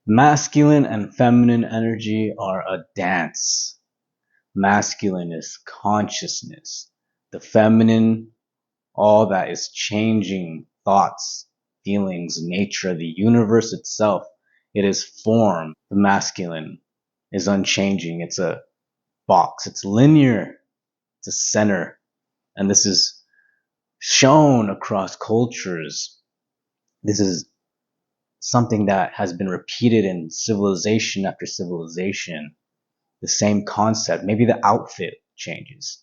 Masculine and feminine energy are a dance. Masculine is consciousness. The feminine, all that is changing thoughts, feelings, nature, the universe itself. It is form. The masculine is unchanging. It's a box. It's linear. It's a center. And this is shown across cultures. This is something that has been repeated in civilization after civilization. The same concept. Maybe the outfit changes,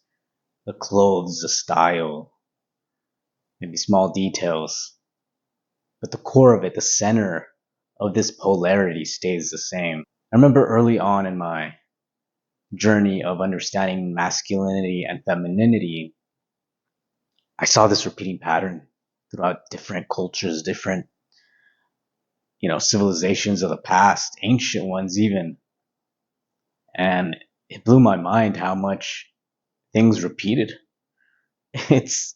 the clothes, the style, maybe small details. But the core of it, the center of this polarity stays the same. I remember early on in my journey of understanding masculinity and femininity, I saw this repeating pattern throughout different cultures, different, civilizations of the past, ancient ones even. And it blew my mind how much things repeated. It's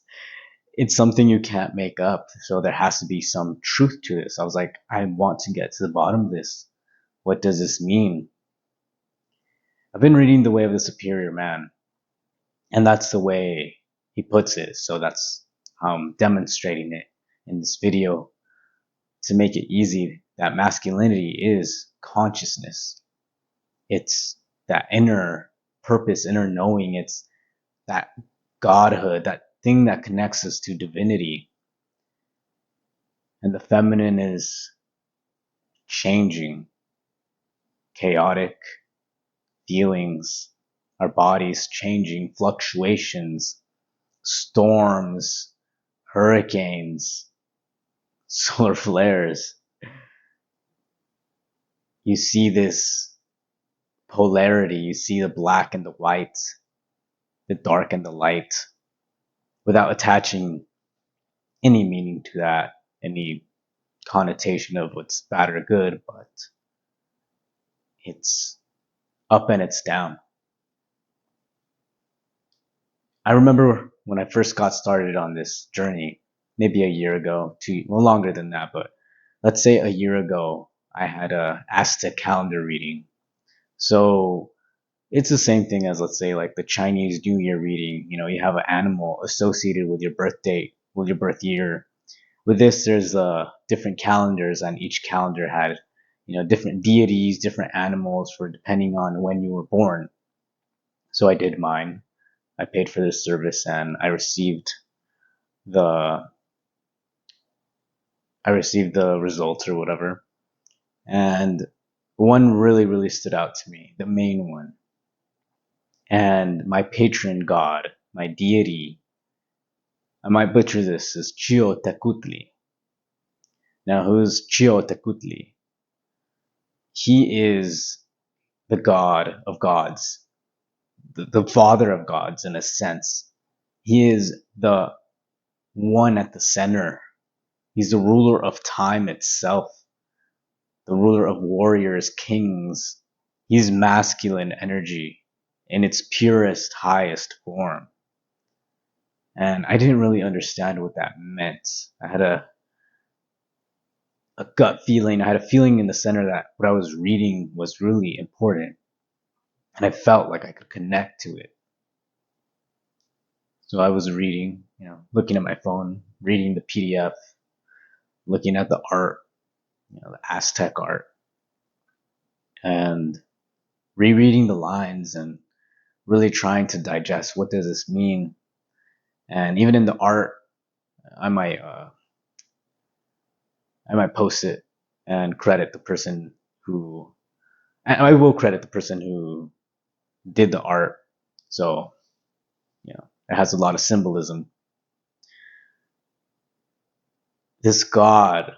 it's something you can't make up. So there has to be some truth to this. I was like, I want to get to the bottom of this. What does this mean? I've been reading The Way of the Superior Man, and that's the way he puts it. So that's how I'm demonstrating it in this video to make it easy that masculinity is consciousness. It's that inner purpose, inner knowing. It's that godhood, that thing that connects us to divinity. And the feminine is changing, chaotic feelings, our bodies changing, fluctuations, storms, hurricanes, solar flares. You see this polarity, you see the black and the white, the dark and the light, without attaching any meaning to that, any connotation of what's bad or good, but it's up and it's down. I remember when I first got started on this journey, maybe a year ago, well, longer than that, but let's say a year ago, I had a Aztec calendar reading. So it's the same thing as, let's say, like the Chinese New Year reading. You have an animal associated with your birth date, with your birth year. With this, there's different calendars, and each calendar had, different deities, different animals for depending on when you were born. So I did mine. I paid for this service, and the I received the results or whatever. And one really, really stood out to me, the main one. And my patron god, my deity, I might butcher this, is Chiotecutli. Now, who's Chiotecutli? He is the god of gods, the father of gods in a sense. He is the one at the center. He's the ruler of time itself, the ruler of warriors, kings. He's masculine energy in its purest, highest form. And I didn't really understand what that meant. I had a gut feeling. I had a feeling in the center that what I was reading was really important. And I felt like I could connect to it. So I was reading, looking at my phone, reading the PDF, looking at the art, the Aztec art, and rereading the lines and really trying to digest what does this mean. And even in the art, I might post it and credit the person who, and I will credit the person who did the art. So, it has a lot of symbolism. This god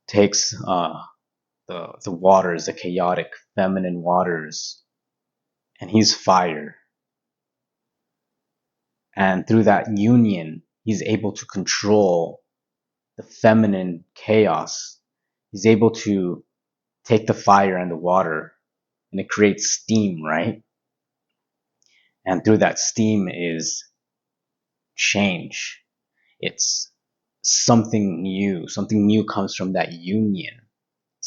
takes the waters, the chaotic feminine waters, and he's fire. And through that union, he's able to control the feminine chaos. He's able to take the fire and the water, and it creates steam, right? And through that steam is change. It's something new. Something new comes from that union.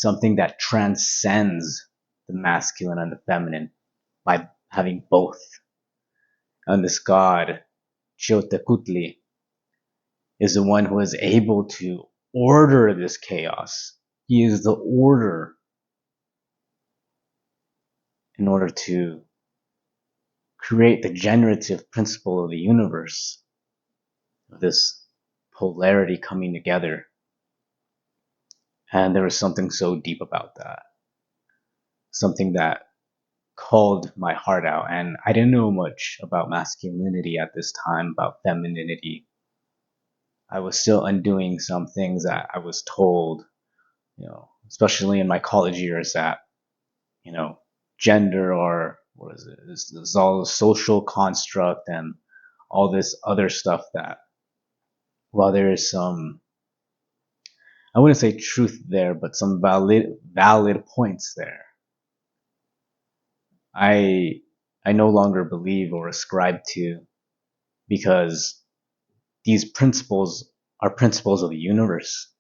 something that transcends the masculine and the feminine by having both. And this god, Xiotecutli, is the one who is able to order this chaos. He is the order in order to create the generative principle of the universe, of this polarity coming together. And there was something so deep about that, something that called my heart out. And I didn't know much about masculinity at this time, about femininity. I was still undoing some things that I was told, especially in my college years, that, gender, or what is it? This all a social construct and all this other stuff that, while there is some, I wouldn't say truth there, but some valid points there, I I no longer believe or ascribe to, because these principles are principles of the universe.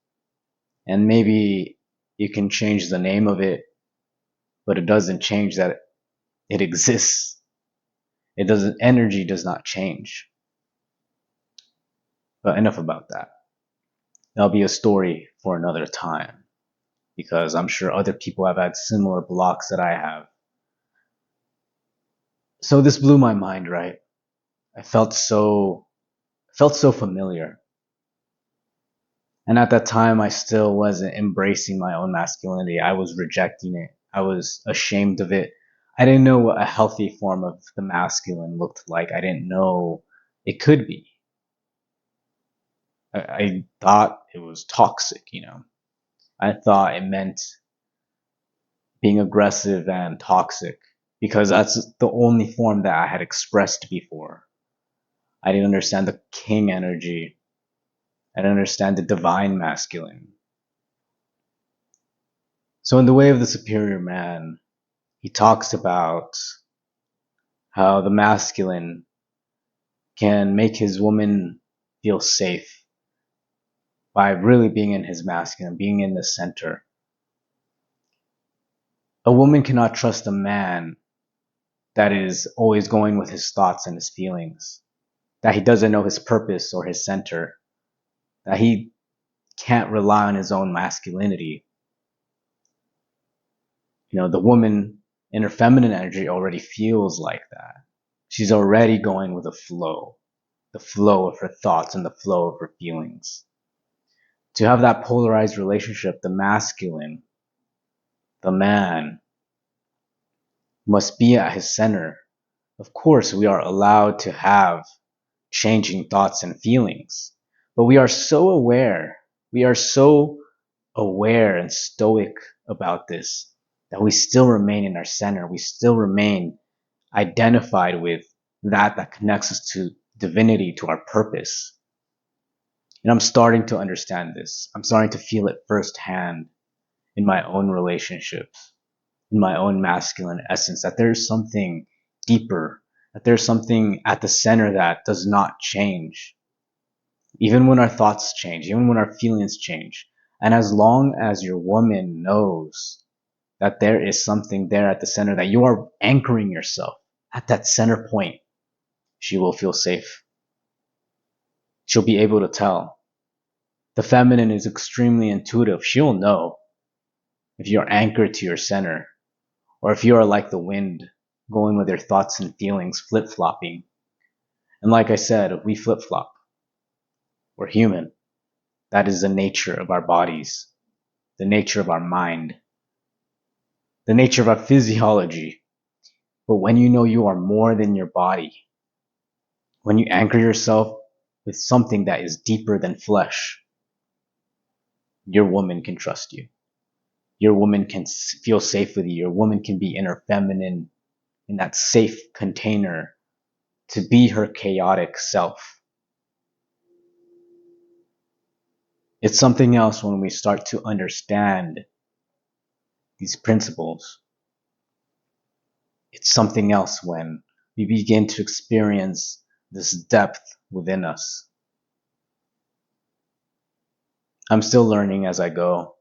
And maybe you can change the name of it, but it doesn't change that it exists. It doesn't, energy does not change. But enough about that. That'll be a story for another time, because I'm sure other people have had similar blocks that I have. So this blew my mind, right? I felt so familiar. And at that time, I still wasn't embracing my own masculinity. I was rejecting it. I was ashamed of it. I didn't know what a healthy form of the masculine looked like. I didn't know it could be. I thought it was toxic. I thought it meant being aggressive and toxic, because that's the only form that I had expressed before. I didn't understand the king energy. I didn't understand the divine masculine. So in The Way of the Superior Man, he talks about how the masculine can make his woman feel safe by really being in his masculine, being in the center. A woman cannot trust a man that is always going with his thoughts and his feelings, that he doesn't know his purpose or his center, that he can't rely on his own masculinity. The woman in her feminine energy already feels like that. She's already going with the flow of her thoughts and the flow of her feelings. To have that polarized relationship, the masculine, the man, must be at his center. Of course, we are allowed to have changing thoughts and feelings, but we are so aware and stoic about this, that we still remain in our center. We still remain identified with that connects us to divinity, to our purpose. And I'm starting to understand this. I'm starting to feel it firsthand in my own relationships, in my own masculine essence, that there's something deeper, that there's something at the center that does not change. Even when our thoughts change, even when our feelings change. And as long as your woman knows that there is something there at the center, that you are anchoring yourself at that center point, she will feel safe. She'll be able to tell. The feminine is extremely intuitive. She'll know if you're anchored to your center, or if you are like the wind, going with your thoughts and feelings, flip-flopping. And like I said, we flip-flop. We're human. That is the nature of our bodies, the nature of our mind, the nature of our physiology. But when you know you are more than your body, when you anchor yourself with something that is deeper than flesh, your woman can trust you. Your woman can feel safe with you. Your woman can be in her feminine, in that safe container, to be her chaotic self. It's something else when we start to understand these principles. It's something else when we begin to experience this depth within us. I'm still learning as I go.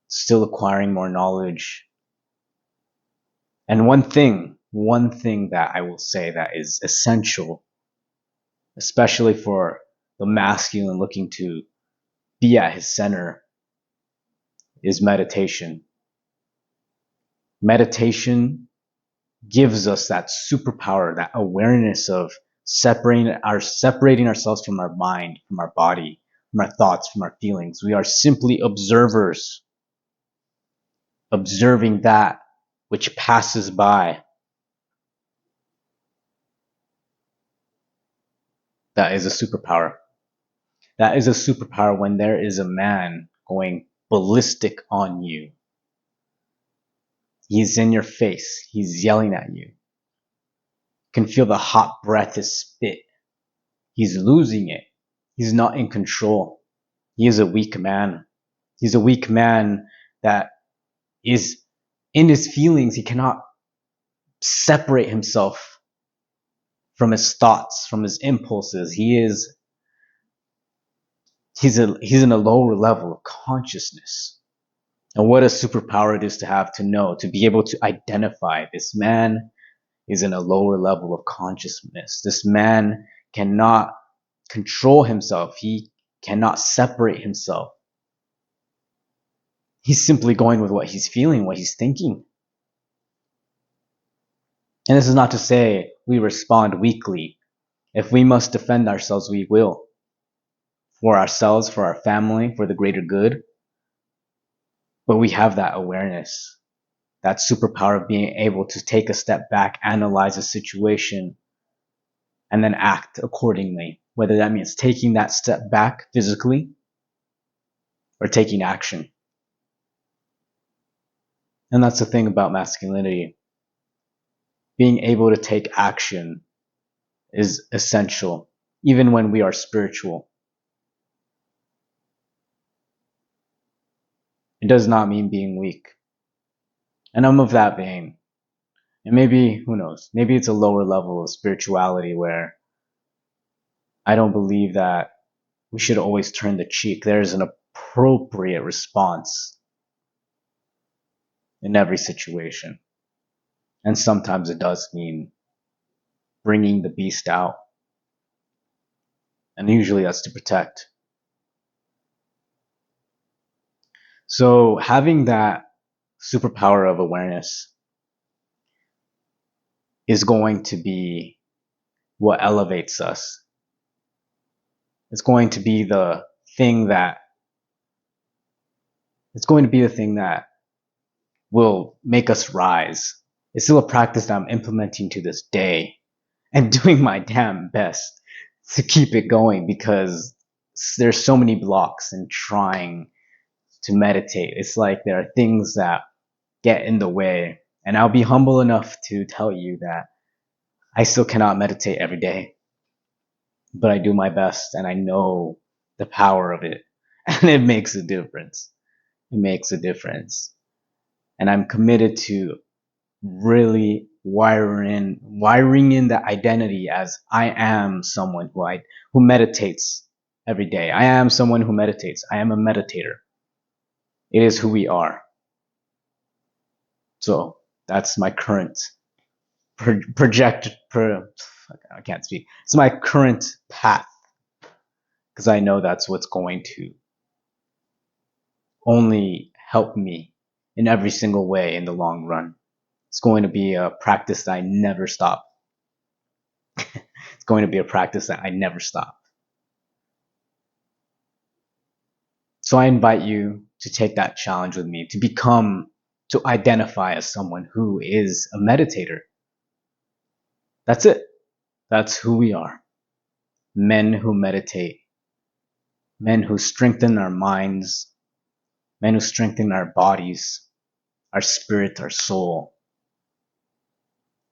still acquiring more knowledge. And one thing that I will say that is essential, especially for the masculine looking to be at his center, is meditation. Meditation gives us that superpower, that awareness of separating ourselves from our mind, from our body, from our thoughts, from our feelings. We are simply observers, observing that which passes by. That is a superpower. That is a superpower when there is a man going ballistic on you. He's in your face. He's yelling at you. You can feel the hot breath is spit. He's losing it. He's not in control. He is a weak man. He's a weak man that is in his feelings. He cannot separate himself from his thoughts, from his impulses. He's in a lower level of consciousness. And what a superpower it is to have, to know, to be able to identify this man is in a lower level of consciousness. This man cannot control himself. He cannot separate himself. He's simply going with what he's feeling, what he's thinking. And this is not to say we respond weakly. If we must defend ourselves, we will. For ourselves, for our family, for the greater good. But we have that awareness, that superpower of being able to take a step back, analyze a situation, and then act accordingly. Whether that means taking that step back physically or taking action. And that's the thing about masculinity. Being able to take action is essential, even when we are spiritual. It does not mean being weak. And I'm of that vein. And maybe, who knows, maybe it's a lower level of spirituality where I don't believe that we should always turn the cheek. There is an appropriate response in every situation. And sometimes it does mean bringing the beast out. And usually that's to protect. So having that superpower of awareness is going to be what elevates us. It's going to be the thing that will make us rise. It's still a practice that I'm implementing to this day and doing my damn best to keep it going, because there's so many blocks in trying to meditate. It's like there are things that get in the way. And I'll be humble enough to tell you that I still cannot meditate every day, but I do my best and I know the power of it. And it makes a difference. It makes a difference. And I'm committed to really wiring in that identity as I am someone who meditates every day. I am someone who meditates. I am a meditator. It is who we are. So that's my current I can't speak. It's my current path, because I know that's what's going to only help me in every single way in the long run. It's going to be a practice that I never stop. It's going to be a practice that I never stop. So I invite you to take that challenge with me, to identify as someone who is a meditator. That's it. That's who we are. Men who meditate. Men who strengthen our minds. Men who strengthen our bodies, our spirit, our soul.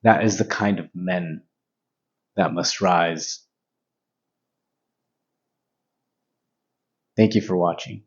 That is the kind of men that must rise. Thank you for watching.